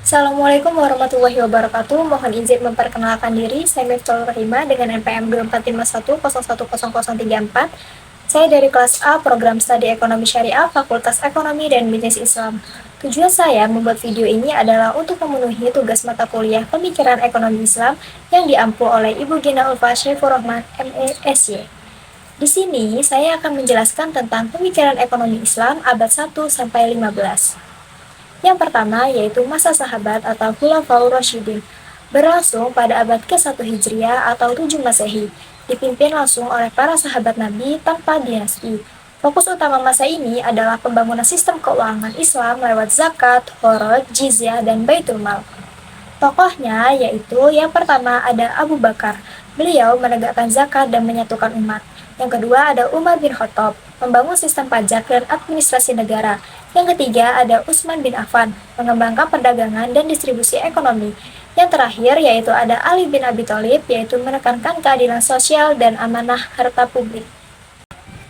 Assalamualaikum warahmatullahi wabarakatuh. Mohon izin memperkenalkan diri. Saya Miftahul Rahimah dengan NPM 2451010034. Saya dari kelas A, Program Studi Ekonomi Syariah, Fakultas Ekonomi dan Bisnis Islam. Tujuan saya membuat video ini adalah untuk memenuhi tugas mata kuliah Pemikiran Ekonomi Islam yang diampu oleh Ibu Gina Ulfa Syaifur Rahman, MSy. Di sini saya akan menjelaskan tentang pemikiran ekonomi Islam abad 1 sampai 15. Yang pertama yaitu masa sahabat atau Khulafaur Rasyidin, berlangsung pada abad ke-1 Hijriah atau 7 Masehi, dipimpin langsung oleh para sahabat Nabi tanpa dinasti. Fokus utama masa ini adalah pembangunan sistem keuangan Islam lewat zakat, khoroj, jizyah, dan baitul mal. Tokohnya yaitu yang pertama ada Abu Bakar, beliau menegakkan zakat dan menyatukan umat. Yang kedua ada Umar bin Khattab, membangun sistem pajak dan administrasi negara. Yang ketiga ada Utsman bin Affan, mengembangkan perdagangan dan distribusi ekonomi. Yang terakhir yaitu ada Ali bin Abi Thalib, yaitu menekankan keadilan sosial dan amanah harta publik.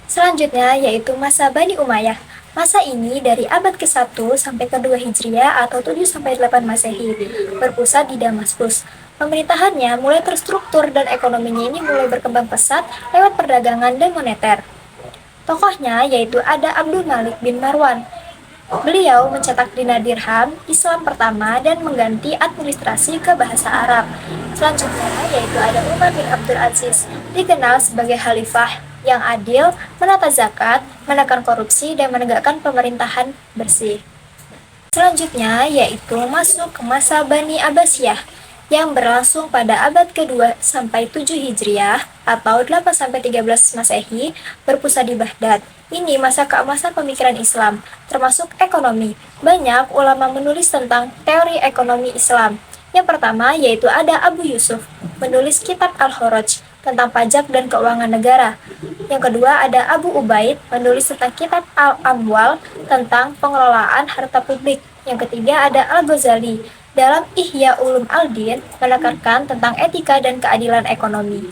Selanjutnya yaitu masa Bani Umayyah. Masa ini dari abad ke-1 sampai ke-2 Hijriah atau 7 sampai 8 Masehi, berpusat di Damaskus. Pemerintahannya mulai terstruktur dan ekonominya ini mulai berkembang pesat lewat perdagangan dan moneter. Tokohnya yaitu ada Abdul Malik bin Marwan. Beliau mencetak dinar dirham Islam pertama dan mengganti administrasi ke bahasa Arab. Selanjutnya yaitu ada Umar bin Abdul Aziz, dikenal sebagai khalifah yang adil, menata zakat, menekan korupsi, dan menegakkan pemerintahan bersih. Selanjutnya yaitu masuk ke masa Bani Abbasiyah yang berlangsung pada abad ke-2 sampai 7 Hijriah atau 8 sampai 13 Masehi, berpusat di Baghdad. Ini masa keemasan pemikiran Islam, termasuk ekonomi. Banyak ulama menulis tentang teori ekonomi Islam. Yang pertama yaitu ada Abu Yusuf, menulis kitab Al-Khoroj tentang pajak dan keuangan negara. Yang kedua ada Abu Ubaid, menulis tentang kitab Al-Amwal tentang pengelolaan harta publik. Yang ketiga ada Al-Ghazali, dalam Ihya Ulum Al-Din menekankan tentang etika dan keadilan ekonomi.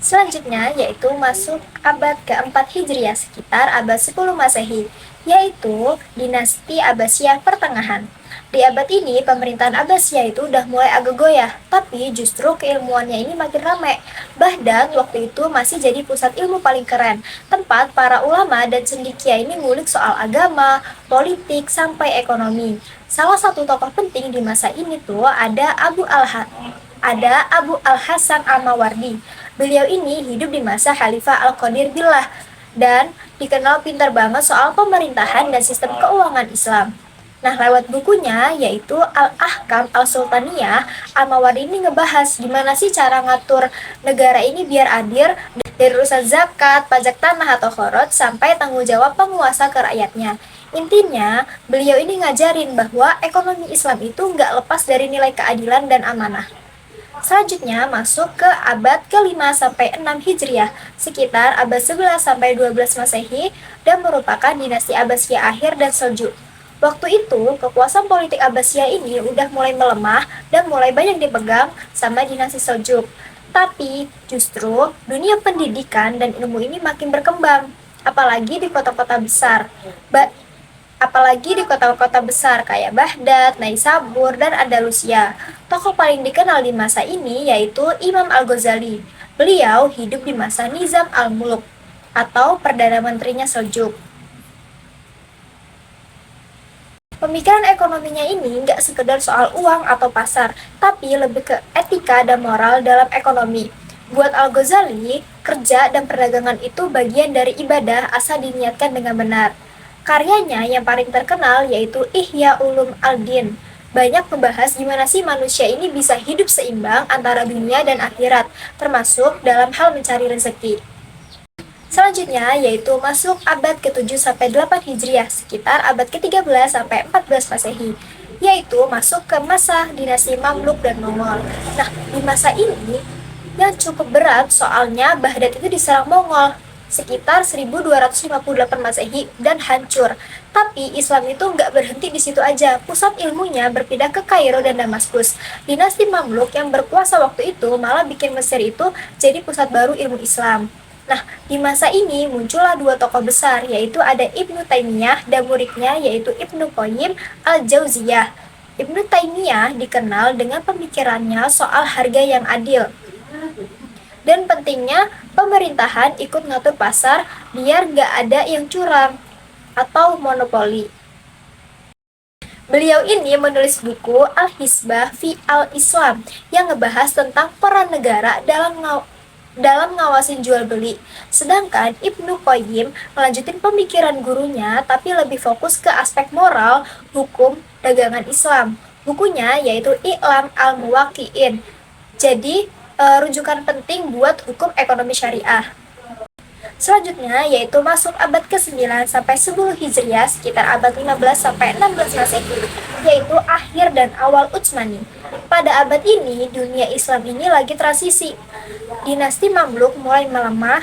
Selanjutnya yaitu masuk abad ke-4 Hijriah sekitar abad 10 Masehi, yaitu dinasti Abbasiyah pertengahan. Di abad ini pemerintahan Abbasiyah itu udah mulai agak goyah, tapi justru keilmuannya ini makin ramai. Baghdad waktu itu masih jadi pusat ilmu paling keren, tempat para ulama dan cendekia ini ngulik soal agama, politik, sampai ekonomi. Salah satu tokoh penting di masa ini tuh ada Abu Al-Hasan Al-Mawardi. Beliau ini hidup di masa Khalifah Al-Qadir Billah dan dikenal pintar banget soal pemerintahan dan sistem keuangan Islam. Nah, lewat bukunya yaitu Al-Ahkam Al-Sultaniyah, Al-Mawardi ini ngebahas gimana sih cara ngatur negara ini biar adil dari urusan zakat, pajak tanah atau khoroj sampai tanggung jawab penguasa ke rakyatnya. Intinya, beliau ini ngajarin bahwa ekonomi Islam itu nggak lepas dari nilai keadilan dan amanah. Selanjutnya masuk ke abad ke-5 sampai 6 Hijriah, sekitar abad 11 sampai 12 Masehi, dan merupakan dinasti Abbasiyah akhir dan Seljuk. Waktu itu, kekuasaan politik Abbasiyah ini udah mulai melemah dan mulai banyak dipegang sama dinasti Seljuk. Tapi, justru dunia pendidikan dan ilmu ini makin berkembang, apalagi di kota-kota besar. Kayak Baghdad, Naisabur, dan Andalusia. Tokoh paling dikenal di masa ini yaitu Imam Al-Ghazali. Beliau hidup di masa Nizam Al-Muluk atau Perdana Menterinya Seljuk. Pemikiran ekonominya ini nggak sekedar soal uang atau pasar, tapi lebih ke etika dan moral dalam ekonomi. Buat Al-Ghazali, kerja dan perdagangan itu bagian dari ibadah asal diniatkan dengan benar. Karyanya yang paling terkenal yaitu Ihya Ulum Al-Din. Banyak membahas gimana sih manusia ini bisa hidup seimbang antara dunia dan akhirat, termasuk dalam hal mencari rezeki. Selanjutnya yaitu masuk abad ke-7 sampai 8 Hijriah, sekitar abad ke-13 sampai 14 Masehi, yaitu masuk ke masa dinasti Mamluk dan Mongol. Nah, di masa ini yang cukup berat soalnya Baghdad itu diserang Mongol sekitar 1258 Masehi dan hancur. Tapi Islam itu nggak berhenti di situ aja. Pusat ilmunya berpindah ke Kairo dan Damaskus. Dinasti Mamluk yang berkuasa waktu itu malah bikin Mesir itu jadi pusat baru ilmu Islam. Nah, di masa ini muncullah dua tokoh besar, yaitu ada Ibnu Taimiyah dan muridnya yaitu Ibnu Qayyim al-Jauziyah. Ibnu Taimiyah dikenal dengan pemikirannya soal harga yang adil dan pentingnya pemerintahan ikut ngatur pasar biar gak ada yang curang atau monopoli. Beliau ini menulis buku Al-Hisbah fi Al-Islam yang ngebahas tentang peran negara dalam ngawasin jual beli. Sedangkan Ibnu Qayyim melanjutin pemikiran gurunya tapi lebih fokus ke aspek moral, hukum, dagangan Islam. Bukunya yaitu I'lam al-Muwaqqi'in. Jadi, rujukan penting buat hukum ekonomi syariah. Selanjutnya yaitu masuk abad ke-9 sampai 10 Hijriah sekitar abad 15 sampai 16 Masehi, yaitu akhir dan awal Utsmani. Pada abad ini, dunia Islam ini lagi transisi. Dinasti Mamluk mulai melemah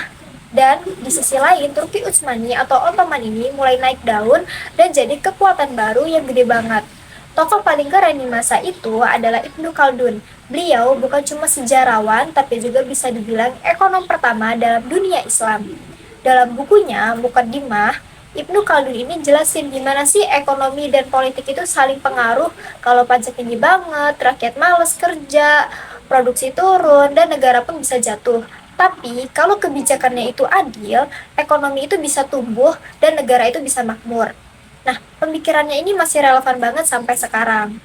dan di sisi lain Turki Utsmani atau Ottoman ini mulai naik daun dan jadi kekuatan baru yang gede banget. Tokoh paling keren di masa itu adalah Ibnu Khaldun. Beliau bukan cuma sejarawan, tapi juga bisa dibilang ekonom pertama dalam dunia Islam. Dalam bukunya, Muqaddimah, Ibnu Khaldun ini jelasin gimana sih ekonomi dan politik itu saling pengaruh. Kalau pajak tinggi banget, rakyat males kerja, produksi turun, dan negara pun bisa jatuh. Tapi, kalau kebijakannya itu adil, ekonomi itu bisa tumbuh, dan negara itu bisa makmur. Nah, pemikirannya ini masih relevan banget sampai sekarang.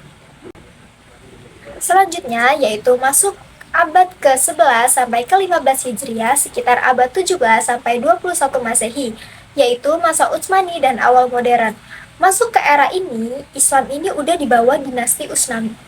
Selanjutnya yaitu masuk abad ke-11 sampai ke-15 Hijriah sekitar abad 17 sampai 21 Masehi, yaitu masa Utsmani dan awal modern. Masuk ke era ini, Islam ini udah di bawah dinasti Utsmani.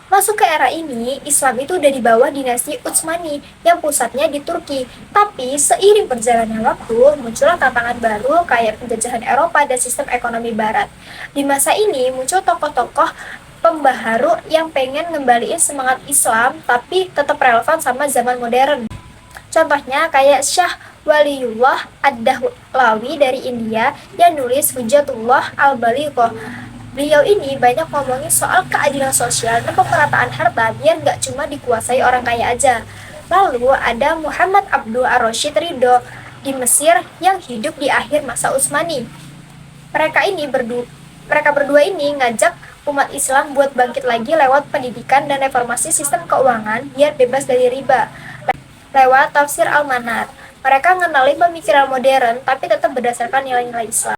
Masuk ke era ini, Islam itu udah di bawah dinasti Utsmani yang pusatnya di Turki. Tapi seiring berjalannya waktu, muncullah tantangan baru kayak penjajahan Eropa dan sistem ekonomi barat. Di masa ini muncul tokoh-tokoh pembaharu yang pengen ngembaliin semangat Islam tapi tetap relevan sama zaman modern. Contohnya kayak Syah Waliullah Ad-Dahlawi dari India yang nulis Hujjatullah Al-Balighah. Beliau ini banyak ngomongin soal keadilan sosial dan pemerataan harta biar nggak cuma dikuasai orang kaya aja. Lalu ada Muhammad Abdul Ar-Rasyid Ridho di Mesir yang hidup di akhir masa Utsmani. Mereka berdua ini ngajak umat Islam buat bangkit lagi lewat pendidikan dan reformasi sistem keuangan biar bebas dari riba. Lewat tafsir Al-Manar, mereka ngenalin pemikiran modern tapi tetap berdasarkan nilai-nilai Islam.